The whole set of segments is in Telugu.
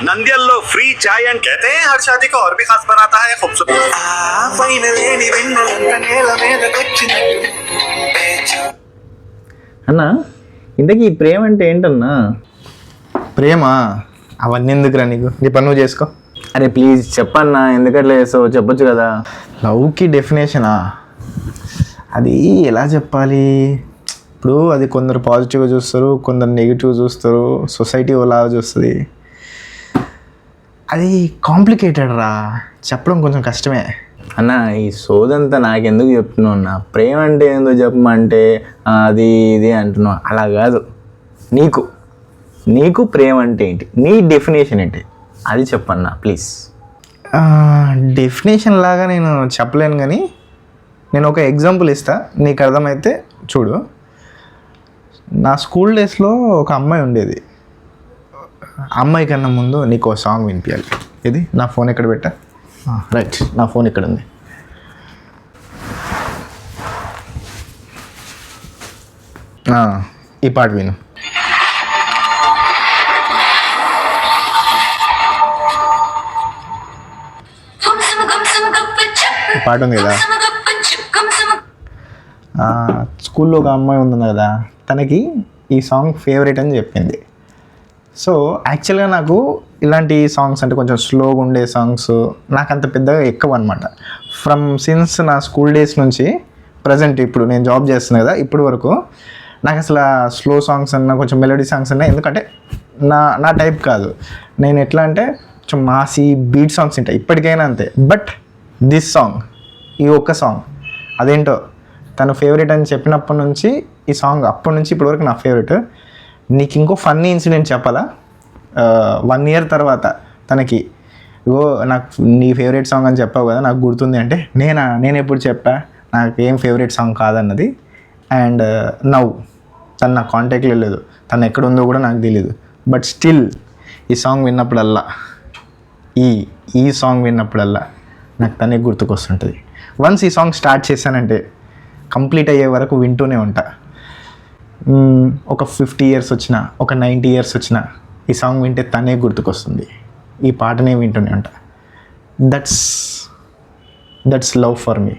నంద్యాలలో ఫ్రీ చాయ్ అండ్ कहते हैं हर शादी को और भी खास बनाता है खूबसूरत అన్నా ఇంతకీ ఈ ప్రేమ అంటే ఏంటన్నా? ప్రేమ అవన్నీ ఎందుకురా నీకు, నీ పని నువ్వు చేసుకో. అరే ప్లీజ్ చెప్పన్నా, ఎందుకట్లా చేస్తావు, చెప్పొచ్చు కదా. లవ్కి డెఫినేషనా అది ఎలా చెప్పాలి? ఇప్పుడు అది కొందరు పాజిటివ్గా చూస్తారు, కొందరు నెగిటివ్ చూస్తారు, సొసైటీ లాగా చూస్తుంది. అది కాంప్లికేటెడ్ రా, చెప్పడం కొంచెం కష్టమే. అన్న ఈ సోదంతా నాకెందుకు చెప్తున్నావు అన్న? ప్రేమ అంటే ఏందో చెప్పమంటే అది ఇది అంటున్నావు, అలా కాదు. నీకు ప్రేమ అంటే ఏంటి, నీ డెఫినేషన్ ఏంటి, అది చెప్పన్నా ప్లీజ్. డెఫినేషన్ లాగా నేను చెప్పలేను, కానీ నేను ఒక ఎగ్జాంపుల్ ఇస్తా, నీకు అర్థమైతే చూడు. నా స్కూల్ డేస్లో ఒక అమ్మాయి ఉండేది. అమ్మాయి కన్నా ముందు నీకు ఒక సాంగ్ వినిపించాలి. ఇది నా ఫోన్ ఎక్కడ పెట్టా? రైట్, నా ఫోన్ ఇక్కడ ఉంది. ఈ పాట విను. ఈ పాట ఉంది కదా, స్కూల్లో ఒక అమ్మాయి ఉంది కదా, తనకి ఈ సాంగ్ ఫేవరెట్ అని చెప్పింది. సో యాక్చువల్గా నాకు ఇలాంటి సాంగ్స్ అంటే కొంచెం స్లోగా ఉండే సాంగ్స్ నాకు అంత పెద్దగా ఎక్కువ అనమాట. సిన్స్ నా స్కూల్ డేస్ నుంచి ప్రజెంట్ ఇప్పుడు నేను జాబ్ చేస్తున్నాను కదా, ఇప్పటి వరకు నాకు అసలు స్లో సాంగ్స్ అన్నా కొంచెం మెలోడీ సాంగ్స్ అన్నా, ఎందుకంటే నా టైప్ కాదు. నేను ఎట్లా అంటే కొంచెం మాసీ బీట్ సాంగ్స్ ఉంటాయి, ఇప్పటికైనా అంతే. బట్ దిస్ సాంగ్, ఈ ఒక్క సాంగ్ అదేంటో తను ఫేవరెట్ అని చెప్పినప్పటి నుంచి ఈ సాంగ్ అప్పటి నుంచి ఇప్పటివరకు నా ఫేవరెట్. నీకు ఇంకో ఫన్నీ ఇన్సిడెంట్ చెప్పాలా? 1 year తర్వాత తనకి నాకు నీ ఫేవరెట్ సాంగ్ అని చెప్పావు కదా, నాకు గుర్తుంది అంటే, నేను ఎప్పుడు చెప్పా నాకు ఏం ఫేవరెట్ సాంగ్ కాదన్నది. అండ్ నవ్వు తను నా కాంటాక్ట్లో లేదు, తను ఎక్కడ ఉందో కూడా నాకు తెలియదు. బట్ స్టిల్ ఈ సాంగ్ విన్నప్పుడల్లా ఈ సాంగ్ విన్నప్పుడల్లా నాకు తనే గుర్తుకొస్తుంటుంది. వన్స్ ఈ సాంగ్ స్టార్ట్ చేశానంటే కంప్లీట్ అయ్యే వరకు వింటూనే ఉంటా. ఒక 50 years వచ్చినా, ఒక 90 years వచ్చినా ఈ సాంగ్ వింటే తనే గుర్తుకొస్తుంది. ఈ పాటనే వింటూనే ఉంటా. That's love for me.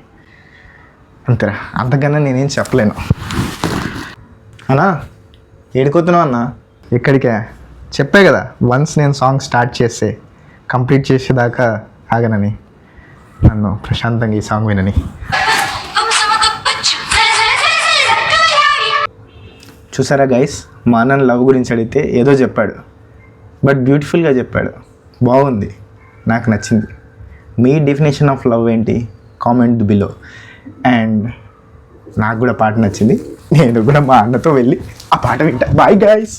అంతేరా, అంతకన్నా నేనేం చెప్పలేను. అన్నా ఏడుకోతున్నావు అన్నా? ఎక్కడికే చెప్పే కదా, వన్స్ నేను సాంగ్ స్టార్ట్ చేస్తే కంప్లీట్ చేసేదాకా ఆగనని, నన్ను ప్రశాంతంగా ఈ సాంగ్ వినని. చూసారా గైస్, మా అన్న లవ్ గురించి అడిగితే ఏదో చెప్పాడు, బట్ బ్యూటిఫుల్గా చెప్పాడు, బాగుంది, నాకు నచ్చింది. మీ డెఫినేషన్ ఆఫ్ లవ్ ఏంటి? Comment below. అండ్ నాకు కూడా పాట నచ్చింది, నేను కూడా మా అన్నతో వెళ్ళి ఆ పాట వింటా. Bye guys.